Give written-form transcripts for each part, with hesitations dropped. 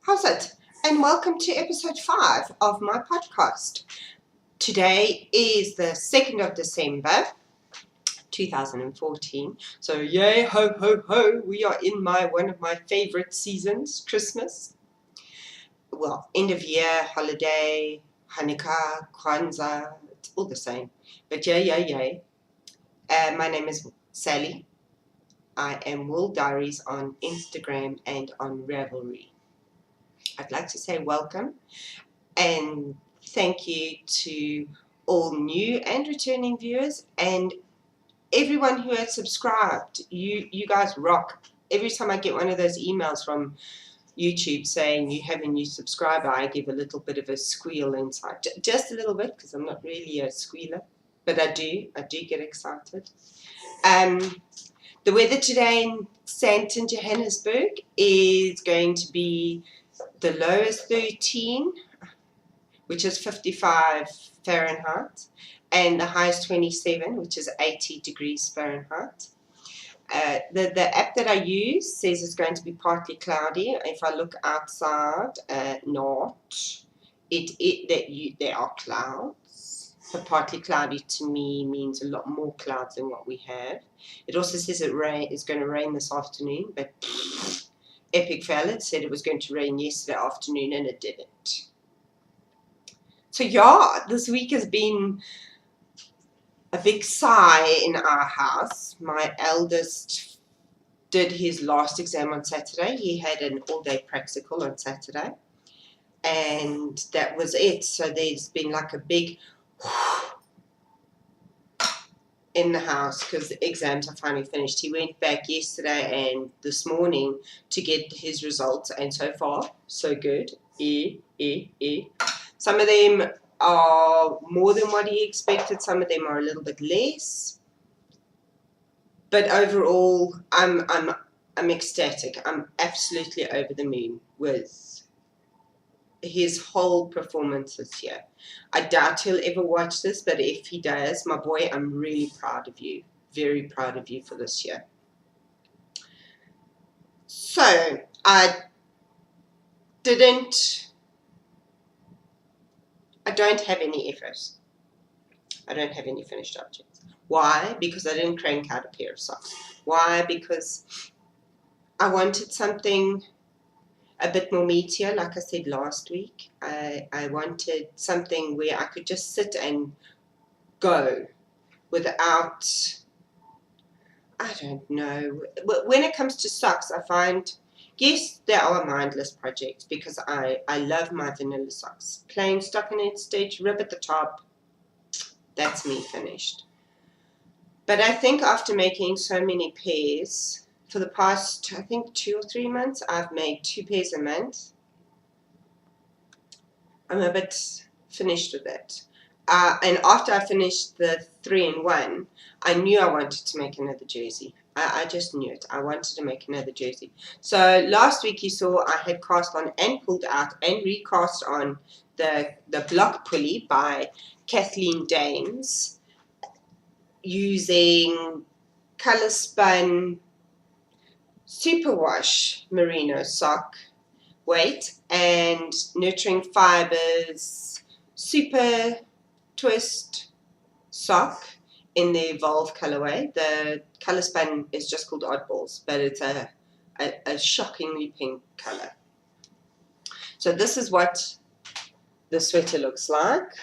How's it? And welcome to episode 5 of my podcast. Today is the 2nd of December 2014. So yay, ho, ho, ho, we are in one of my favorite seasons, Christmas. Well, end of year, holiday, Hanukkah, Kwanzaa, it's all the same. But yay. My name is Sally. I am Wool Diaries on Instagram and on Ravelry. I'd like to say welcome and thank you to all new and returning viewers and everyone who has subscribed. You guys rock. Every time I get one of those emails from YouTube saying you have a new subscriber, I give a little bit of a squeal inside. Just a little bit, because I'm not really a squealer, but I do get excited. The weather today in Johannesburg is going to be the low is 13, which is 55 Fahrenheit, and the high is 27, which is 80 degrees Fahrenheit. The app that I use says it's going to be partly cloudy. If I look outside, not. There are clouds. But partly cloudy to me means a lot more clouds than what we have. It also says it's going to rain this afternoon, but epic fail. It said it was going to rain yesterday afternoon and it didn't. So yeah, this week has been a big sigh in our house. My eldest did his last exam on Saturday. He had an all-day practical on Saturday, and that was it. So there's been like a big in the house because the exams are finally finished. He went back yesterday and this morning to get his results, and so far, so good. Some of them are more than what he expected. Some of them are a little bit less. But overall, I'm ecstatic. I'm absolutely over the moon with his whole performance this year. I doubt he'll ever watch this, but if he does, my boy, I'm really proud of you. Very proud of you for this year. So, I don't have any efforts. I don't have any finished objects. Why? Because I didn't crank out a pair of socks. Why? Because I wanted something a bit more meatier, like I said last week. I wanted something where I could just sit and go without, I don't know. When it comes to socks, I find, yes, there are mindless projects because I love my vanilla socks. Plain stockinette stitch, rib at the top, that's me finished. But I think after making so many pairs, for the past, I think 2 or 3 months, I've made 2 pairs a month. I'm a bit finished with that. And after I finished the 3-in-1, I knew I wanted to make another jersey. I just knew it. I wanted to make another jersey. So last week you saw I had cast on and pulled out and recast on the block pulley by Kathleen Dames using color spun superwash merino sock weight and nurturing fibers super twist sock in the Evolve colorway. The color spun is just called Oddballs, but it's a shockingly pink color. So this is what the sweater looks like.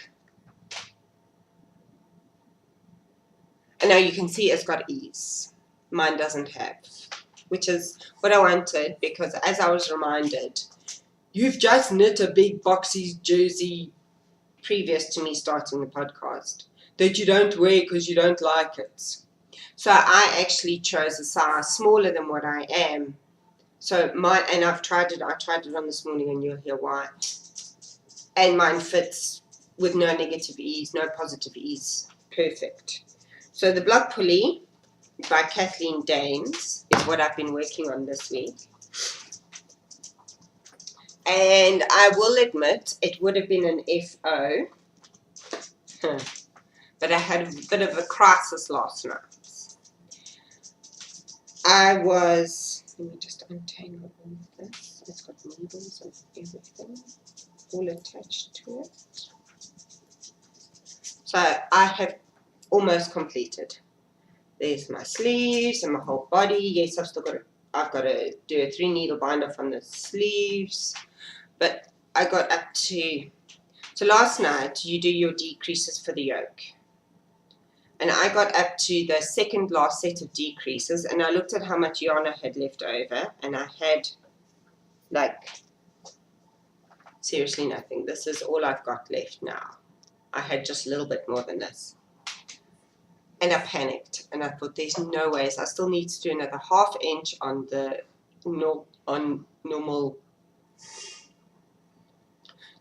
And now you can see it's got ease. Mine doesn't have, which is what I wanted, because as I was reminded, you've just knit a big boxy jersey previous to me starting the podcast that you don't wear because you don't like it. So I actually chose a size smaller than what I am. So mine, and I tried it on this morning and you'll hear why. And mine fits with no negative ease, no positive ease. Perfect. So the block pulley by Kathleen Dames is what I've been working on this week. And I will admit it would have been an FO, but I had a bit of a crisis last night. I was Let me just untangle all of this. It's got needles and everything all attached to it. So I have almost completed. There's my sleeves and my whole body. Yes, I've got to do a 3-needle binder from the sleeves. But I got up to, so last night you do your decreases for the yoke. And I got up to the second last set of decreases, and I looked at how much yarn I had left over, and I had, like, seriously nothing. This is all I've got left now. I had just a little bit more than this. And I panicked, and I thought, there's no ways. I still need to do another 1/2 inch on the normal,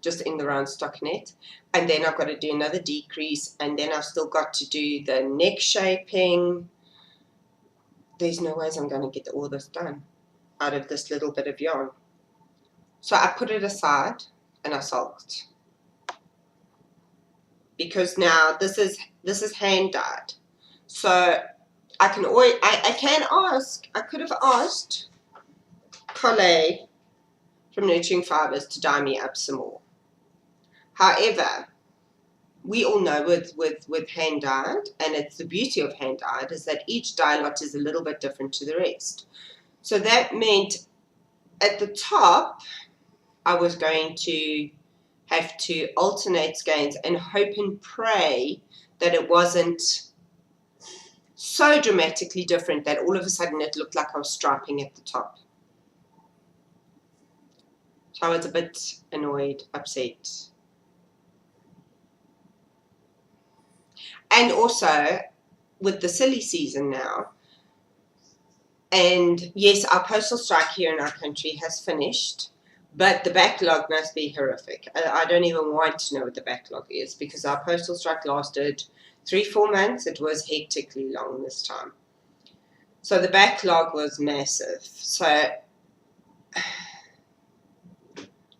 just in the round stockinette, and then I've got to do another decrease, and then I've still got to do the neck shaping. There's no ways I'm going to get all this done out of this little bit of yarn. So I put it aside and I sulked, because now this is hand dyed. So I can always, I could have asked Colette from Nurturing Fibers to dye me up some more. However, we all know with hand dyed, and it's the beauty of hand dyed, is that each dye lot is a little bit different to the rest. So that meant at the top I was going to have to alternate skeins and hope and pray that it wasn't so dramatically different that all of a sudden it looked like I was striping at the top. So I was a bit annoyed, upset. And also, with the silly season now, and yes, our postal strike here in our country has finished, but the backlog must be horrific. I don't even want to know what the backlog is, because our postal strike lasted 3-4 months. It was hectically long this time. So the backlog was massive. So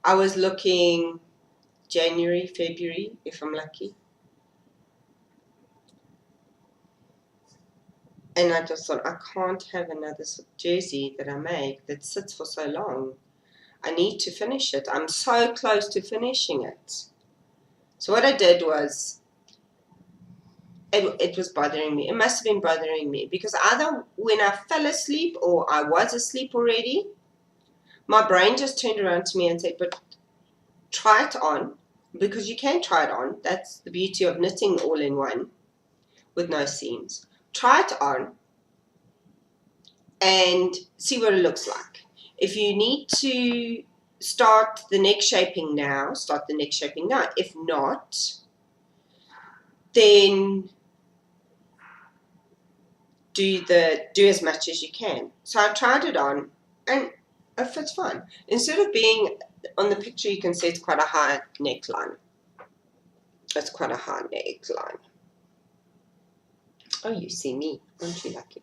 I was looking January, February, if I'm lucky. And I just thought, I can't have another jersey that I make that sits for so long. I need to finish it. I'm so close to finishing it. So what I did was, it was bothering me. It must have been bothering me, because either when I fell asleep or I was asleep already, my brain just turned around to me and said, but try it on, because you can try it on. That's the beauty of knitting all in one with no seams. Try it on and see what it looks like. If you need to start the neck shaping now, start the neck shaping now. If not, then do as much as you can. So I tried it on and it fits fine. Instead of being on the picture, you can see it's quite a high neckline. It's quite a high neckline. Oh, you see me, aren't you lucky?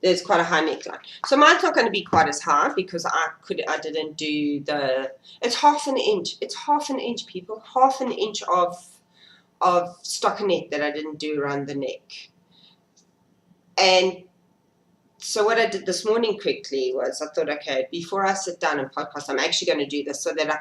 There's quite a high neckline. So mine's not going to be quite as high, because I didn't do the, it's 1/2 inch. It's 1/2 inch, people. 1/2 inch of stockinette that I didn't do around the neck. And so what I did this morning quickly was, I thought, okay, before I sit down and podcast, I'm actually going to do this so that I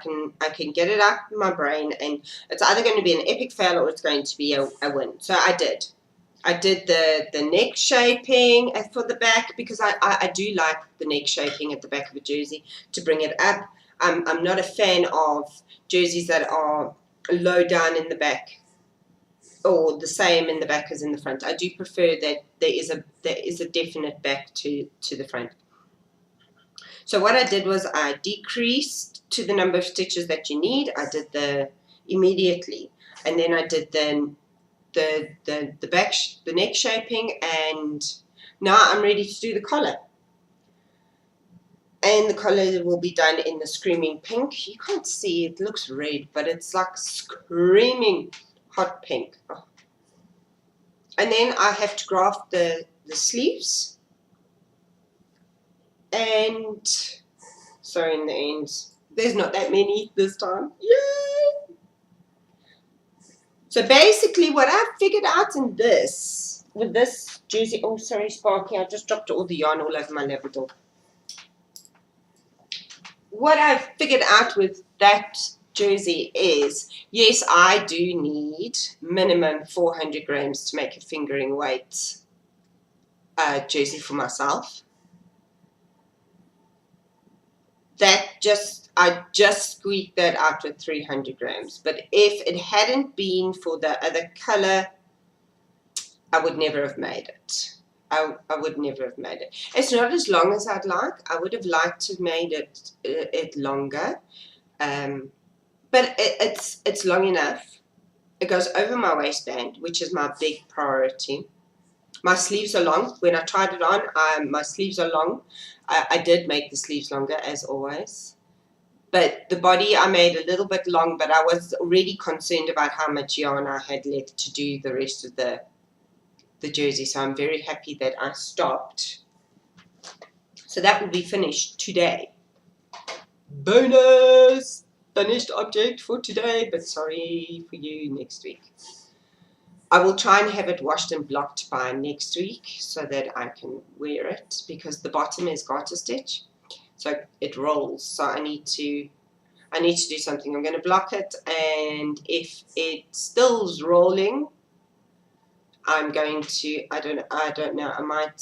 can get it up in my brain, and it's either going to be an epic fail or it's going to be a win. So I did the neck shaping for the back, because I do like the neck shaping at the back of a jersey to bring it up. I'm not a fan of jerseys that are low down in the back, or the same in the back as in the front. I do prefer that there is a definite back to the front. So what I did was I decreased to the number of stitches that you need. I did the immediately, and then I did the neck shaping, and now I'm ready to do the collar. And the collar will be done in the screaming pink. You can't see, it looks red, but it's like screaming hot pink. Oh. And then I have to graft the sleeves, and so in the ends, there's not that many this time. Yay! So basically what I figured out with this jersey, oh sorry Sparky, I just dropped all the yarn all over my Labrador. what I've figured out with that jersey is, yes, I do need minimum 400 grams to make a fingering weight jersey for myself. I just squeaked that out with 300 grams. But if it hadn't been for the other color, I would never have made it. I would never have made it. It's not as long as I'd like. I would have liked to have made it longer. But it's long enough. It goes over my waistband, which is my big priority. My sleeves are long. When I tried it on, my sleeves are long. I did make the sleeves longer, as always. But the body I made a little bit long, but I was already concerned about how much yarn I had left to do the rest of the jersey. So I'm very happy that I stopped. So that will be finished today. Bonus! Finished object for today, but sorry for you next week. I will try and have it washed and blocked by next week so that I can wear it, because the bottom is garter stitch, so it rolls. So I need to do something. I'm going to block it, and if it still's rolling, I'm going to, I don't know, I might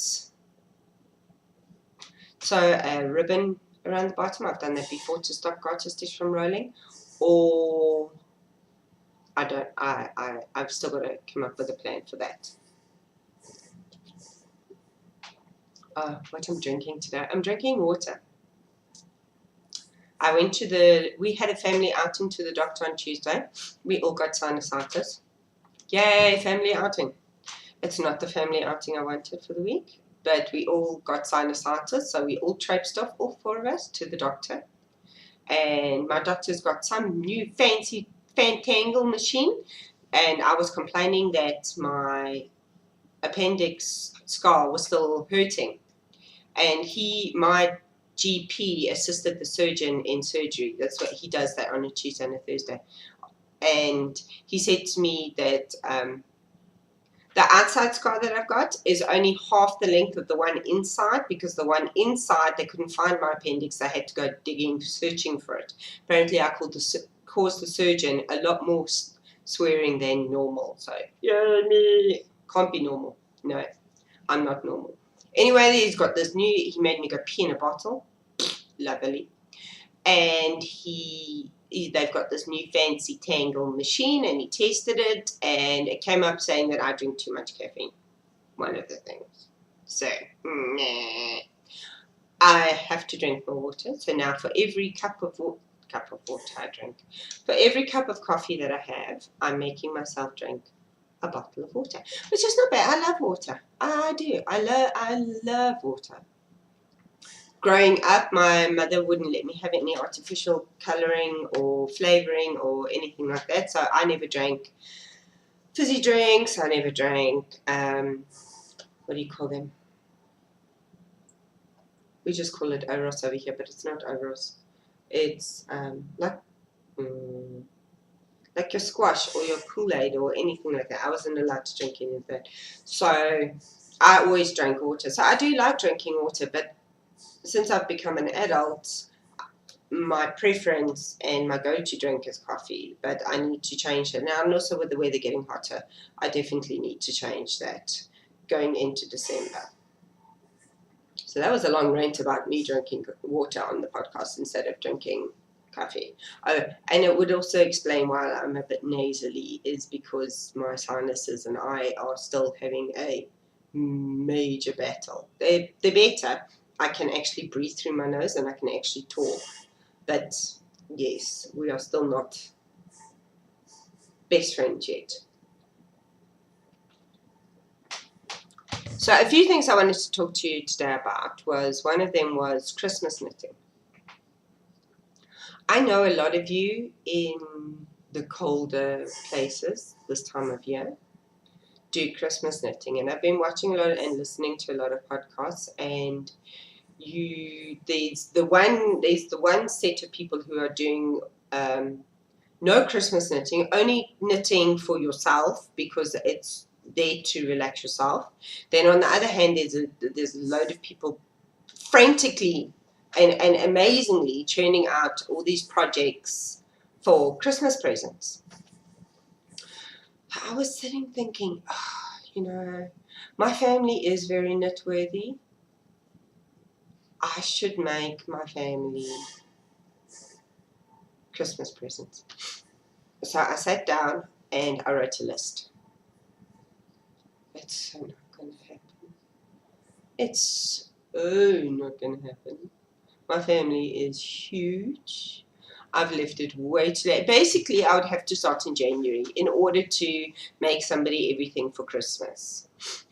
sew a ribbon around the bottom. I've done that before to stop garter stitch from rolling, or I've still got to come up with a plan for that. What I'm drinking today? I'm drinking water. We had a family outing to the doctor on Tuesday. We all got sinusitis. Yay, family outing. It's not the family outing I wanted for the week, but we all got sinusitis, so we all traipsed off, all four of us, to the doctor. And my doctor's got some new fancy fantangle machine, and I was complaining that my appendix scar was still hurting. And my GP assisted the surgeon in surgery. That's what he does, that on a Tuesday and a Thursday. And he said to me that the outside scar that I've got is only half the length of the one inside, because the one inside, they couldn't find my appendix. They had to go digging, searching for it. Apparently, I caused the surgeon a lot more swearing than normal. So, yeah, me. Can't be normal. No, I'm not normal. Anyway, he made me go pee in a bottle. Lovely. And they've got this new fancy tangle machine, and he tested it, and it came up saying that I drink too much caffeine. One of the things. So, nah. I have to drink more water. So now for every cup of water I drink, for every cup of coffee that I have, I'm making myself drink a bottle of water, which is not bad. I love water. I do. I love water. Growing up, my mother wouldn't let me have any artificial colouring or flavouring or anything like that, so I never drank fizzy drinks. I never drank, what do you call them? We just call it Oros over here, but it's not Oros. It's like your squash or your Kool-Aid or anything like that. I wasn't allowed to drink any of that. So I always drank water. So I do like drinking water, but since I've become an adult, my preference and my go-to drink is coffee, but I need to change that now. And also with the weather getting hotter, I definitely need to change that going into December. So that was a long rant about me drinking water on the podcast instead of drinking coffee. Oh, and it would also explain why I'm a bit nasally, is because my sinuses and I are still having a major battle. They're better. I can actually breathe through my nose and I can actually talk. But yes, we are still not best friends yet. So a few things I wanted to talk to you today about one of them was Christmas knitting. I know a lot of you in the colder places this time of year do Christmas knitting, and I've been watching a lot and listening to a lot of podcasts, and there's the one set of people who are doing no Christmas knitting, only knitting for yourself because it's there to relax yourself. Then on the other hand, there's a load of people frantically and amazingly churning out all these projects for Christmas presents. I was sitting thinking, my family is very knit-worthy. I should make my family Christmas presents. So I sat down and I wrote a list. It's so not going to happen. It's so not going to happen. My family is huge. I've left it way too late. Basically, I would have to start in January in order to make somebody everything for Christmas.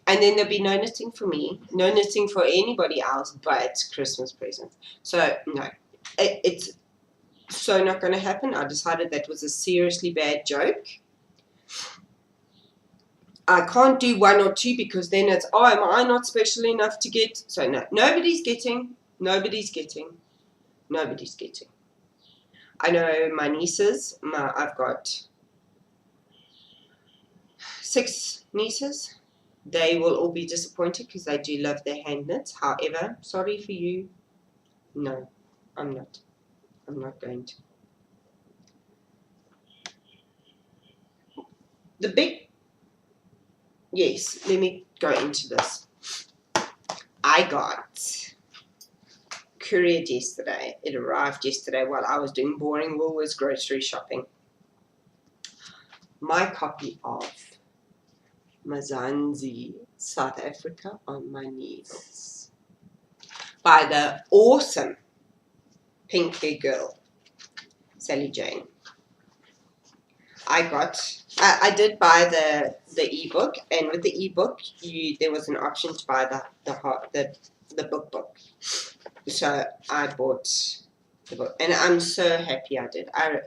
And then there'll be no knitting for me, no knitting for anybody else but Christmas presents. So, no, it's so not going to happen. I decided that was a seriously bad joke. I can't do one or two because then it's, am I not special enough to get? So, no, nobody's getting. I know my nieces, I've got 6 nieces. They will all be disappointed because they do love their hand knits. However, sorry for you. No, I'm not. I'm not going to. Yes, let me go into this. I got couriered yesterday. It arrived yesterday while I was doing boring Woolworths grocery shopping. My copy of Mzansi, South Africa on My Needles by the awesome pink hair girl, Sally Jane. I did buy the ebook, and with the ebook, there was an option to buy the book. So I bought the book, and I'm so happy I did. I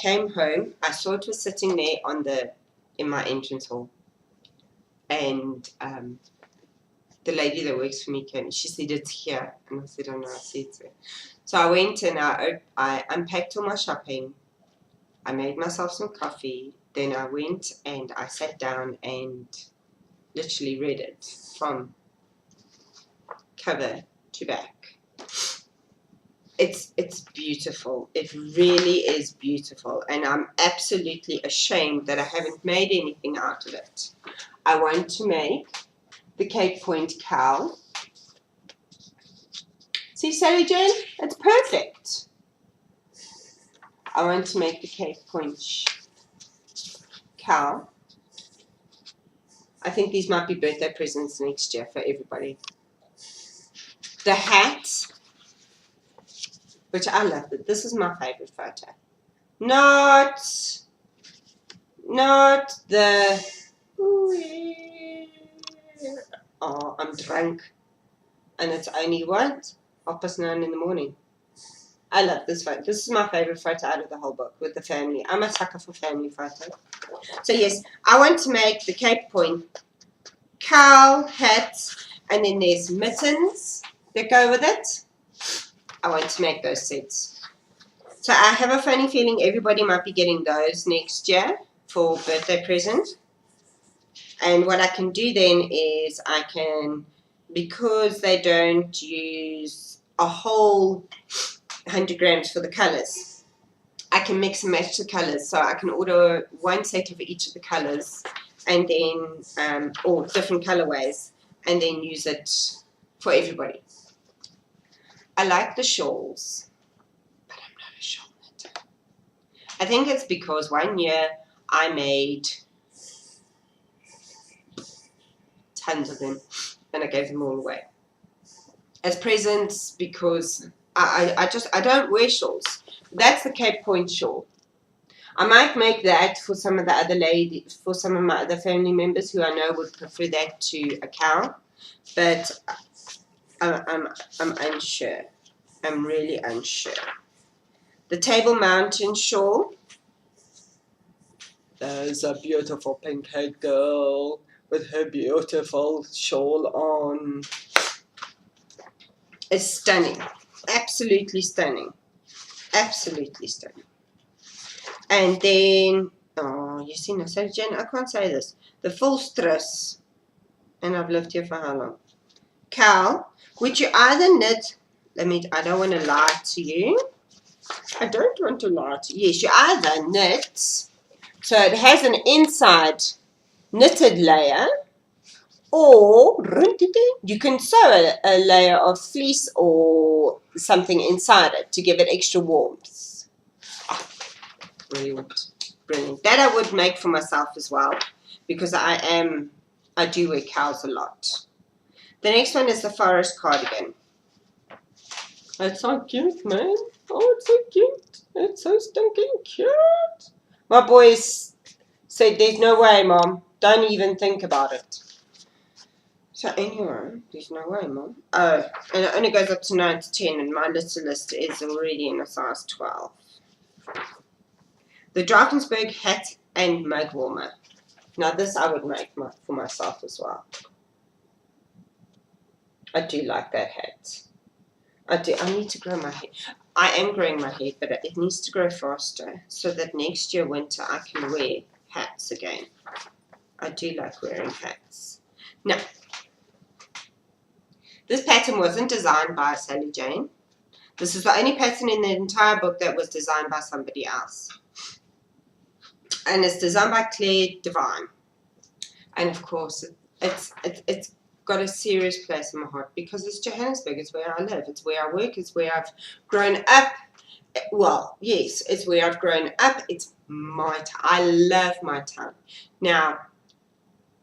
came home, I saw it was sitting there in my entrance hall, and the lady that works for me came. She said it's here, and I said, oh no, I see it's there. So I went and I unpacked all my shopping. I made myself some coffee. Then I went and I sat down and literally read it from cover to back. It's beautiful. It really is beautiful, and I'm absolutely ashamed that I haven't made anything out of it. I want to make the Cape Point cowl. See, Sally Jane? It's perfect. I want to make the Cape Point cowl. I think these might be birthday presents next year for everybody. The hat, which I love. This is my favorite photo. Not the... Oh, I'm drunk. And it's only what? 9:30 in the morning. I love this photo. This is my favorite photo out of the whole book with the family. I'm a sucker for family photos. So yes, I want to make the Cape Point cowl, hat, and then there's mittens that go with it. I want to make those sets. So I have a funny feeling everybody might be getting those next year for birthday present. And what I can do then is I can, because they don't use a whole 100 grams for the colors, I can mix and match the colors. So I can order one set of each of the colors and then, or different colorways, and then use it for everybody. I like the shawls, but I'm not a shawl knitter. I think it's because one year I made tons of them and I gave them all away as presents because I don't wear shawls. That's the Cape Point shawl. I might make that for some of the other ladies, for some of my other family members who I know would prefer that to a cowl, but I'm unsure. I'm really unsure. The Table Mountain shawl. There's a beautiful pink-haired girl with her beautiful shawl on. It's stunning. Absolutely stunning. Absolutely stunning. And then, oh, you see, no, sorry, Jen, I can't say this. The full stress, and I've lived here for how long? Cowl, which you either knit I don't want to lie to you. I don't want to lie to you. Yes, you either knit, so it has an inside knitted layer, or you can sew a layer of fleece or something inside it to give it extra warmth. Oh, brilliant. Brilliant. That I would make for myself as well, because I do wear cows a lot. The next one is the forest cardigan. It's so cute, man. Oh, it's so cute. It's so stinking cute. My boys said, there's no way, Mom. Don't even think about it. So anyway, there's no way, Mom. Oh, and it only goes up to 9 to 10, and my littlest is already in a size 12. The Johannesburg hat and mug warmer. Now this I would make for myself as well. I do like that hat. I do. I need to grow my hair. I am growing my hair, but it needs to grow faster so that next year winter I can wear hats again. I do like wearing hats. Now, this pattern wasn't designed by Sally Jane. This is the only pattern in the entire book that was designed by somebody else. And it's designed by Claire Devine. And of course, it's got a serious place in my heart because it's Johannesburg. It's where I live. It's where I work. It's where I've grown up. Well, yes, it's where I've grown up. It's my town. I love my town. Now,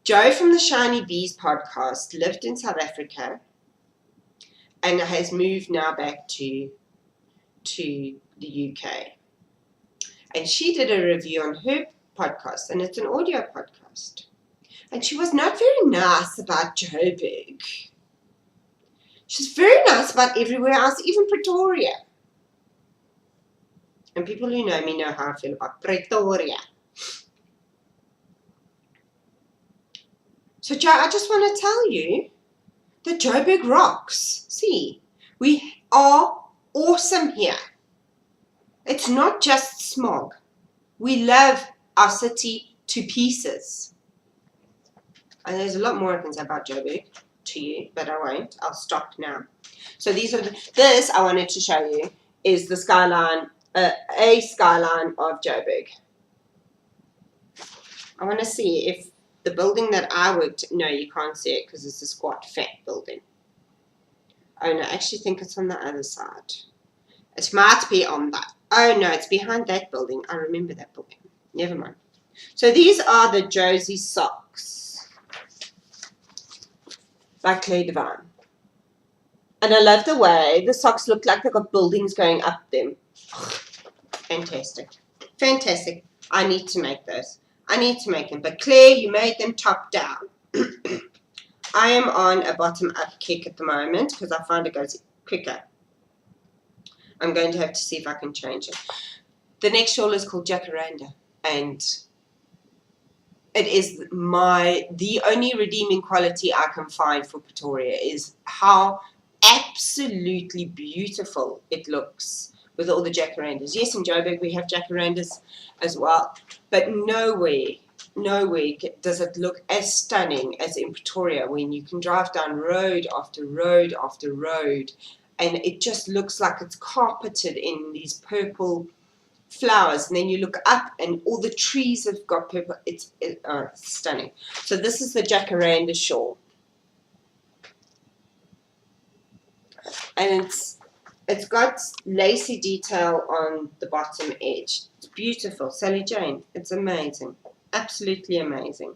Joe from the Shiny Bees podcast lived in South Africa and has moved now back to the UK. And she did a review on her podcast, and it's an audio podcast. And she was not very nice about Joburg. She's very nice about everywhere else, even Pretoria. And people who know me know how I feel about Pretoria. So, Joe, I just want to tell you that Joburg rocks. See, we are awesome here. It's not just smog. We love our city to pieces. And there's a lot more I can say about Joburg to you, but I won't. I'll stop now. So this I wanted to show you is the skyline, a skyline of Joburg. I want to see if the building that I worked, no, you can't see it because it's a squat, fat building. Oh, no, I actually think it's on the other side. It might be on that. Oh, no, it's behind that building. I remember that building. Never mind. So these are the Josie socks by Claire Devine. And I love the way the socks look like they've got buildings going up them. Fantastic. Fantastic. I need to make those. I need to make them. But Claire, you made them top down. I am on a bottom up kick at the moment because I find it goes quicker. I'm going to have to see if I can change it. The next shawl is called Jacaranda, and it is the only redeeming quality I can find for Pretoria is how absolutely beautiful it looks with all the jacarandas. Yes, in Joburg we have jacarandas as well, but nowhere does it look as stunning as in Pretoria when you can drive down road after road after road, and it just looks like it's carpeted in these purple flowers, and then you look up and all the trees have got purple. It's stunning. So this is the jacaranda shawl, and it's got lacy detail on the bottom edge. It's beautiful. Sally Jane, it's amazing, absolutely amazing.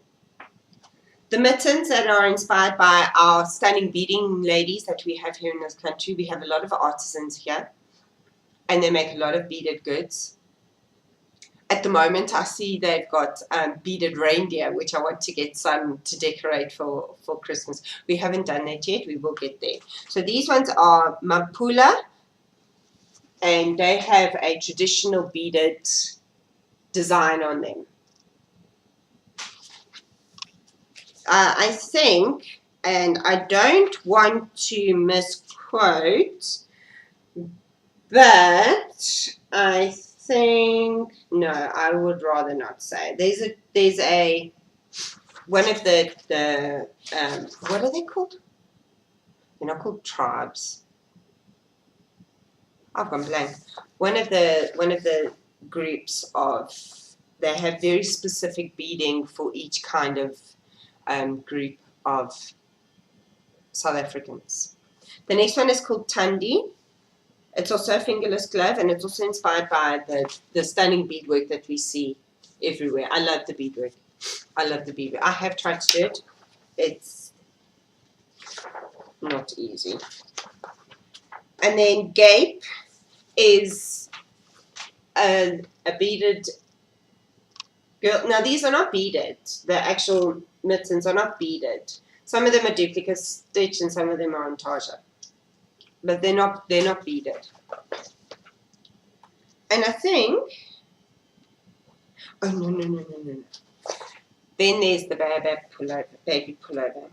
The mittens that are inspired by our stunning beading ladies that we have here in this country. We have a lot of artisans here, and they make a lot of beaded goods. At the moment, I see they've got beaded reindeer, which I want to get some to decorate for Christmas. We haven't done that yet. We will get there. So these ones are Mampula, and they have a traditional beaded design on them. I think, and I don't want to misquote, but I think, no, I would rather not say. There's a one of the what are they called? They're not called tribes. I've gone blank. One of the groups of, they have very specific beading for each kind of group of South Africans. The next one is called Tandi. It's also a fingerless glove, and it's also inspired by the stunning beadwork that we see everywhere. I love the beadwork. I love the beadwork. I have tried to do it. It's not easy. And then Gape is a beaded girl. Now these are not beaded. The actual mittens are not beaded. Some of them are duplicate stitch and some of them are intarsia. But they're not beaded. And I think, oh no. Then there's the baby pullover.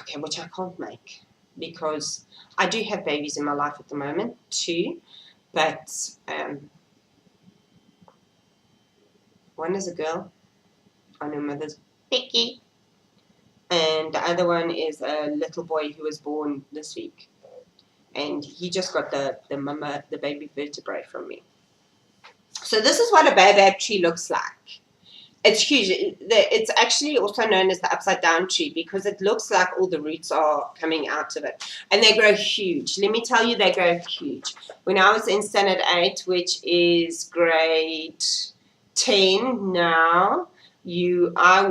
Okay, which I can't make because I do have babies in my life at the moment too, but one is a girl, on her mother's Becky, and the other one is a little boy who was born this week, and he just got the baby vertebrae from me. So this is what a baobab tree looks like. It's huge. It's actually also known as the upside down tree because it looks like all the roots are coming out of it. And they grow huge. Let me tell you, they grow huge. When I was in standard 8, which is grade 10 now, you are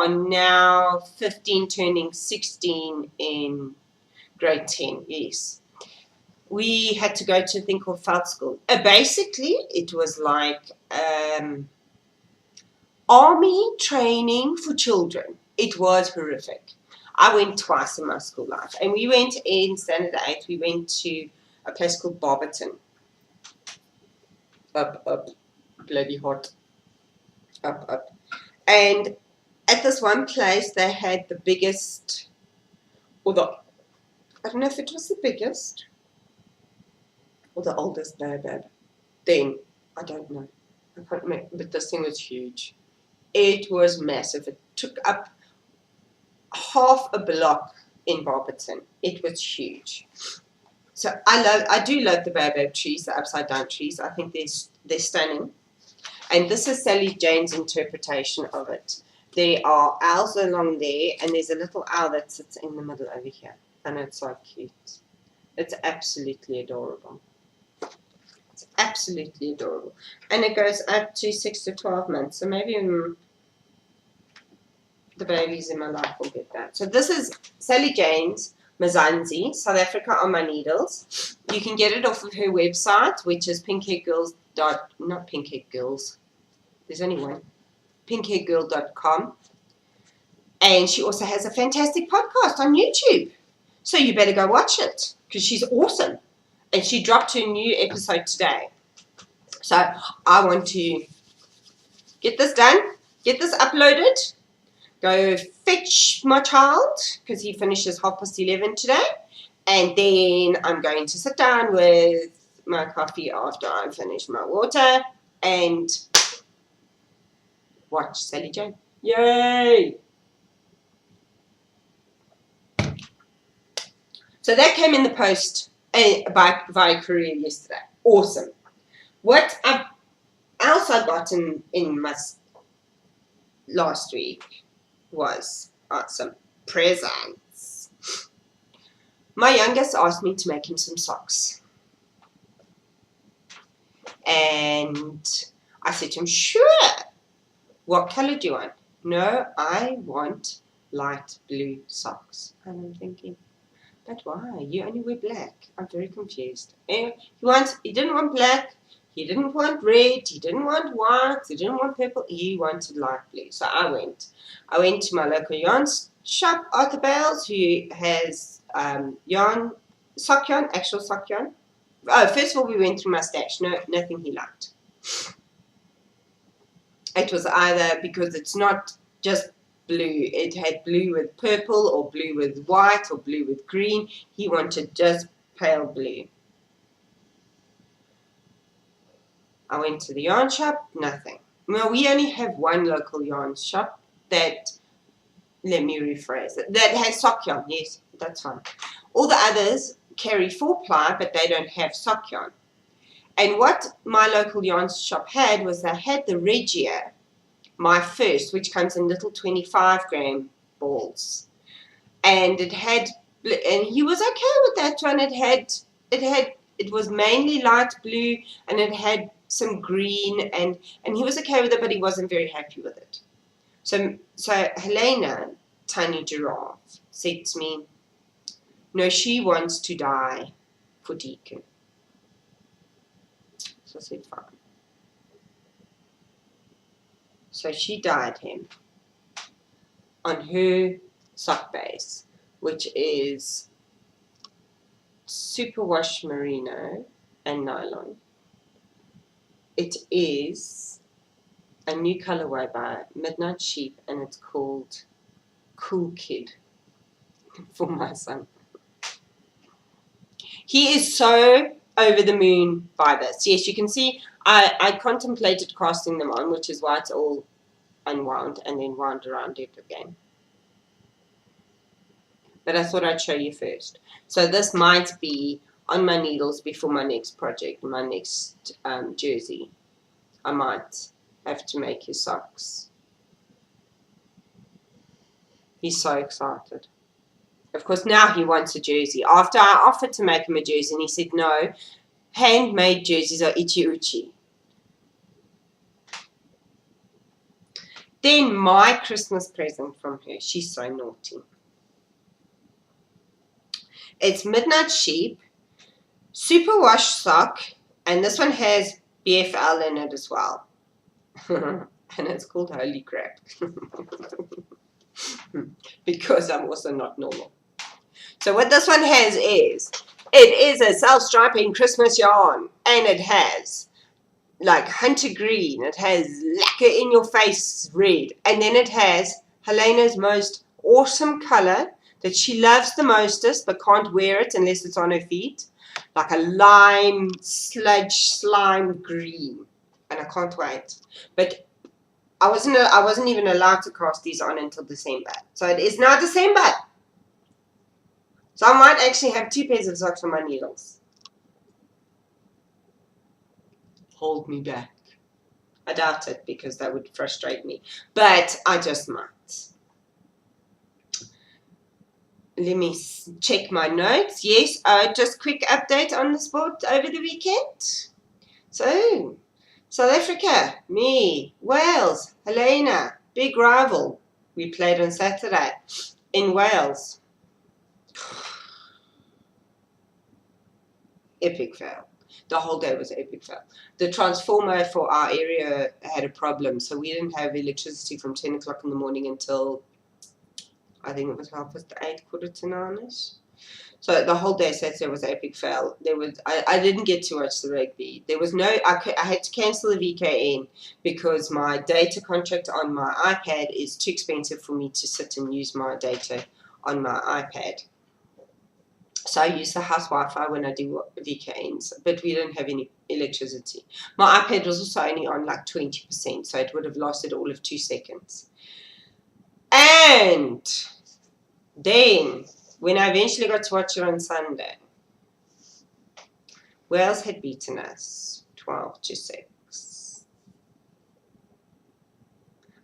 now 15 turning 16 in grade 10, yes. We had to go to a thing called Felt School. Basically, it was like army training for children. It was horrific. I went twice in my school life. And we went in standard 8, we went to a place called Barberton. Up, bloody hot. Up. And at this one place, they had the biggest, I don't know if it was the biggest or the oldest baobab. Then, I don't know. I can't remember, but this thing was huge. It was massive. It took up half a block in Barberton. It was huge. So I do love the baobab trees, the upside down trees. I think they're stunning. And this is Sally Jane's interpretation of it. There are owls along there, and there's a little owl that sits in the middle over here. And it's so cute. It's absolutely adorable. It's absolutely adorable. And it goes up to 6 to 12 months. So maybe the babies in my life will get that. So this is Sally Jane's Mazanzi, South Africa on my needles. You can get it off of her website, which is not Pinkhead Girls. There's only one. pinkheadgirl.com. And she also has a fantastic podcast on YouTube. So you better go watch it because she's awesome. And she dropped her new episode today. So I want to get this done, get this uploaded, go fetch my child because he finishes 11:30 today. And then I'm going to sit down with my coffee after I finish my water and watch Sally Jane. Yay! So that came in the post via courier yesterday. Awesome. What else I got in my last week was some presents. My youngest asked me to make him some socks. And I said to him, sure. What color do you want? No, I want light blue socks. And I'm thinking, but why? You only wear black. I'm very confused. Anyway, he didn't want black. He didn't want red. He didn't want white. He didn't want purple. He wanted light blue. So I went to my local yarn shop, Arthur Bales, who has sock yarn, actual sock yarn. Oh, first of all, we went through my stash. No, nothing he liked. It was either because it's not just blue. It had blue with purple or blue with white or blue with green. He wanted just pale blue. I went to the yarn shop, nothing. Well, we only have one local yarn shop that, let me rephrase it, that has sock yarn. Yes, that's fine. All the others carry 4-ply, but they don't have sock yarn. And what my local yarn shop had was they had the Regia, my first, which comes in little 25-gram balls. And it had, and he was okay with that one. It was mainly light blue, and it had some green, and he was okay with it, but he wasn't very happy with it. So Helena, tiny giraffe, said to me, no, she wants to die for Deacon. So I said, fine. So she dyed him on her sock base, which is superwash merino and nylon. It is a new colorway by Midnight Sheep, and it's called Cool Kid for my son. He is so over the moon by this. Yes, you can see I contemplated casting them on, which is why it's all unwound and then wound around it again. But I thought I'd show you first. So this might be on my needles before my next project, my next jersey. I might have to make his socks. He's so excited. Of course, now he wants a jersey. After I offered to make him a jersey, and he said, no, handmade jerseys are itchy-uchi. Then my Christmas present from her, she's so naughty. It's Midnight Sheep, superwash sock, and this one has BFL in it as well. And it's called Holy Crap. Because I'm also not normal. So what this one has is, it is a self-striping Christmas yarn, and it has like hunter green, it has lacquer in your face red, and then it has Helena's most awesome color that she loves the mostest but can't wear it unless it's on her feet, like a lime slime green, and I can't wait. But I wasn't even allowed to cast these on until December, so it is now December. So I might actually have 2 pairs of socks on my needles. Hold me back. I doubt it, because that would frustrate me. But I just might. Let me check my notes. Yes, just quick update on the sport over the weekend. So, South Africa, me, Wales, Helena, big rival. We played on Saturday in Wales. Epic fail. The whole day was an epic fail. The transformer for our area had a problem, so we didn't have electricity from 10 o'clock in the morning until, I think it was 8:30, 8:45-ish. So the whole day Saturday was an epic fail. I didn't get to watch the rugby. There was no, I had to cancel the VKN because my data contract on my iPad is too expensive for me to sit and use my data on my iPad. So I use the house Wi-Fi when I do VKNs, but we didn't have any electricity. My iPad was also only on like 20%, so it would have lasted all of 2 seconds. And then, when I eventually got to watch it on Sunday, Wales had beaten us 12-6.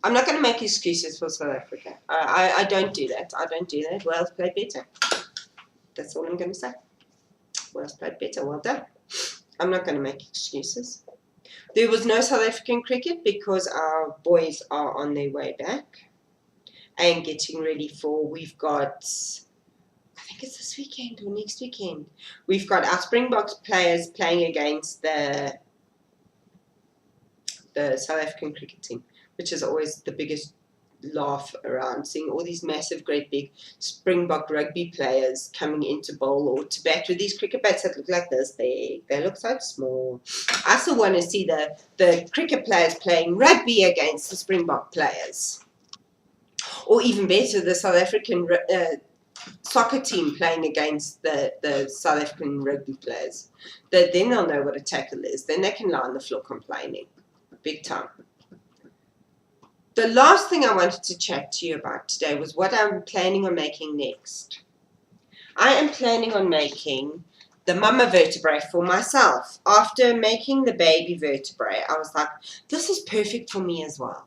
I'm not going to make excuses for South Africa. I don't do that. I don't do that. Wales played better. That's all I'm going to say. Wales played better. Well done. I'm not going to make excuses. There was no South African cricket because our boys are on their way back and getting ready for, we've got, I think it's this weekend or next weekend, we've got our Springboks players playing against the South African cricket team, which is always the biggest laugh around, seeing all these massive, great big Springbok rugby players coming into bowl or to bat with these cricket bats that look like this big. They look so small. I still want to see the cricket players playing rugby against the Springbok players. Or even better, the South African soccer team playing against the South African rugby players. Then they'll know what a tackle is. Then they can lie on the floor complaining. Big time. The last thing I wanted to chat to you about today was what I'm planning on making next. I am planning on making the mama vertebrae for myself. After making the baby vertebrae, I was like, this is perfect for me as well.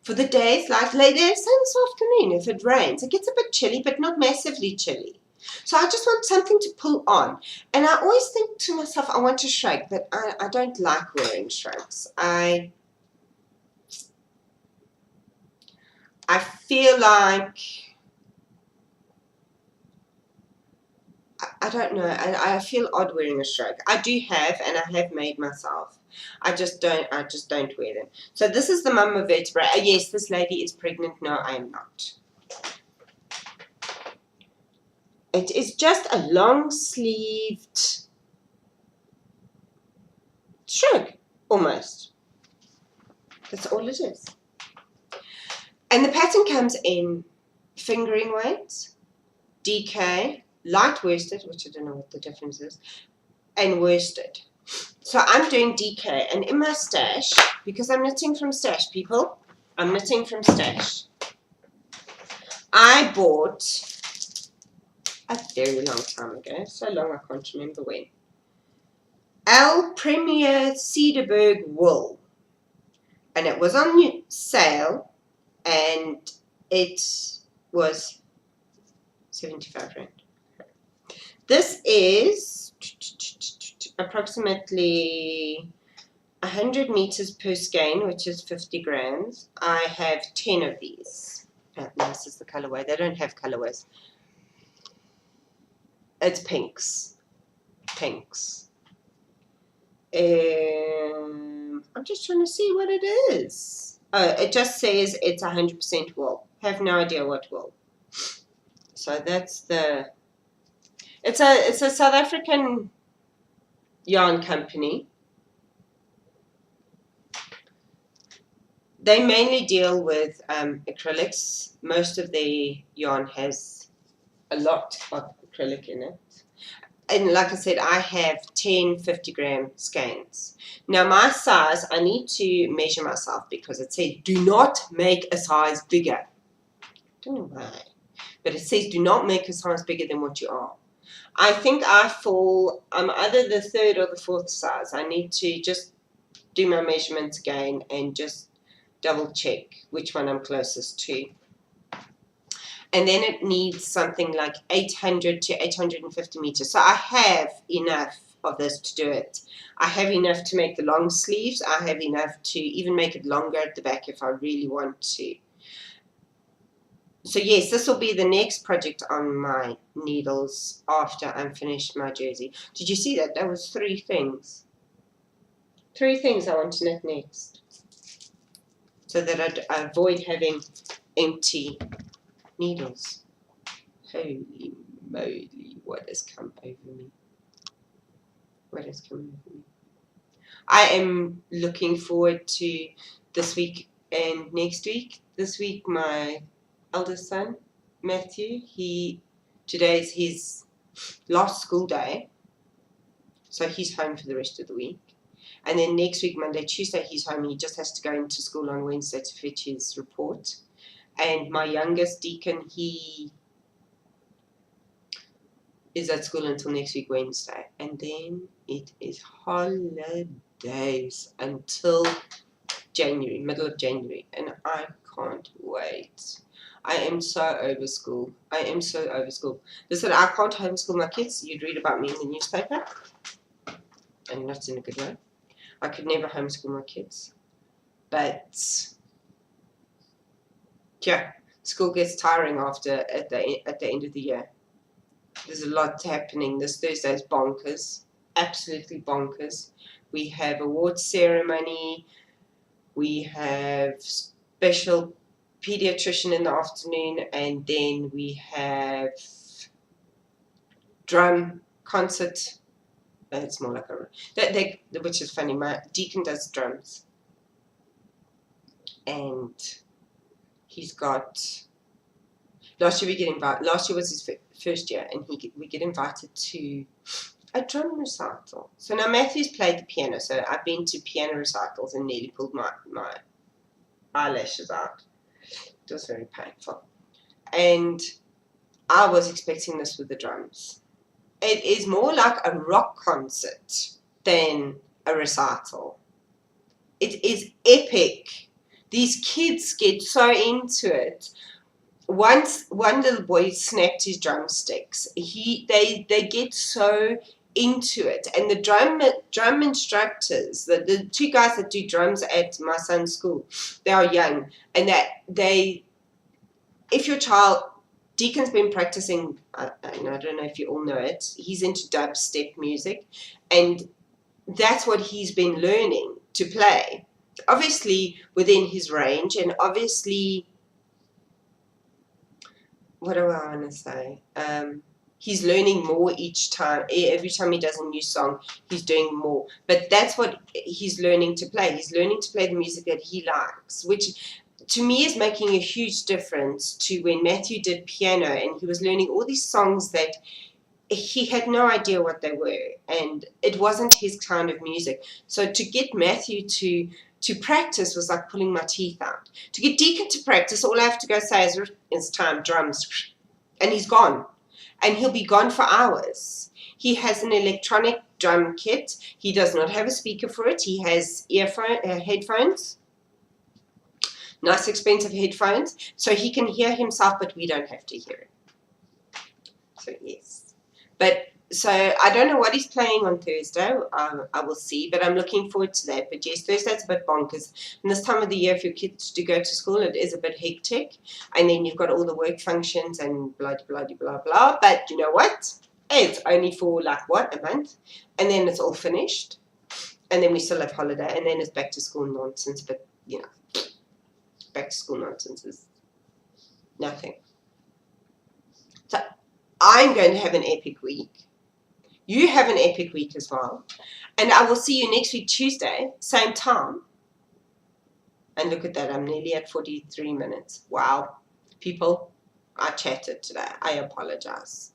For the days like later, say this afternoon, if it rains, it gets a bit chilly, but not massively chilly. So I just want something to pull on. And I always think to myself, I want a shrug, but I don't like wearing shrugs. I feel like, I don't know, I feel odd wearing a shrug. I do have, and I have made myself. I just don't wear them. So this is the mama vertebrae. Yes, this lady is pregnant. No, I am not. It is just a long-sleeved shrug, almost. That's all it is. And the pattern comes in fingering weight, DK, light worsted, which I don't know what the difference is, and worsted. So I'm doing DK, and in my stash, because I'm knitting from stash, people, I'm knitting from stash, I bought a very long time ago, so long I can't remember when, Al Premier Cedarburg wool, and it was on sale, and it was 75 rand. This is approximately 100 meters per skein, which is 50 grams. I have 10 of these. This is the colorway. They don't have colorways. It's pinks. Pinks. I'm just trying to see what it is. Oh, it just says it's 100% wool. Have no idea what wool. So that's the. It's a South African yarn company. They mainly deal with acrylics. Most of their yarn has a lot of acrylic in it. And like I said, I have 10 50-gram skeins. Now my size, I need to measure myself because it says do not make a size bigger. I don't know why, but it says do not make a size bigger than what you are. I think I'm either the 3rd or the 4th size. I need to just do my measurements again and just double check which one I'm closest to. And then it needs something like 800 to 850 meters. So I have enough of this to do it. I have enough to make the long sleeves. I have enough to even make it longer at the back if I really want to. So yes, this will be the next project on my needles after I'm finished my jersey. Did you see that? That was 3 things. 3 things I want to knit next. So that I avoid having empty needles. Holy moly, what has come over me? What has come over me? I am looking forward to this week and next week. This week, my eldest son, Matthew, today is his last school day, so he's home for the rest of the week. And then next week, Monday, Tuesday, he's home. He just has to go into school on Wednesday to fetch his report. And my youngest Deacon, he is at school until next week, Wednesday. And then it is holidays until January, middle of January. And I can't wait. I am so over school. I am so over school. Listen, I can't homeschool my kids. You'd read about me in the newspaper. And not in a good way. I could never homeschool my kids. But yeah, school gets tiring at the end of the year. There's a lot happening. This Thursday is bonkers, absolutely bonkers. We have awards ceremony. We have special pediatrician in the afternoon, and then we have drum concert. It's more like which is funny. My Deacon does drums, and he's got. Last year was his first year, and we get invited to a drum recital. So now Matthew's played the piano, so I've been to piano recitals and nearly pulled my eyelashes out. It was very painful. And I was expecting this with the drums. it is more like a rock concert than a recital. It is epic. These kids get so into it. Once one little boy snapped his drumsticks. They get so into it, and the drum instructors, the two guys that do drums at my son's school, they are young, and that they, if your child, Deacon's been practicing, and I don't know if you all know it, he's into dubstep music, and that's what he's been learning to play. Obviously within his range, and obviously, what do I want to say? He's learning more each time. Every time he does a new song, he's doing more. But that's what he's learning to play. He's learning to play the music that he likes, which to me is making a huge difference to when Matthew did piano and he was learning all these songs that he had no idea what they were, and it wasn't his kind of music. So to get Matthew to practice was like pulling my teeth out. To get Deacon to practice, all I have to go say is, it's time, drums, and he's gone. And he'll be gone for hours. He has an electronic drum kit. He does not have a speaker for it. He has headphones, nice expensive headphones, so he can hear himself, but we don't have to hear it. So yes. But so I don't know what he's playing on Thursday. I will see, but I'm looking forward to that. But yes, Thursday's a bit bonkers. And this time of the year, if your kids do go to school, it is a bit hectic. And then you've got all the work functions and blah, blah, blah, blah, blah. But you know what? It's only for like, what, a month? And then it's all finished. And then we still have holiday. And then it's back to school nonsense. But, you know, back to school nonsense is nothing. So I'm going to have an epic week. You have an epic week as well. And I will see you next week, Tuesday, same time. And look at that, I'm nearly at 43 minutes. Wow. People, I chatted today. I apologize.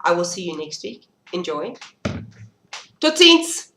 I will see you next week. Enjoy. Tot ziens!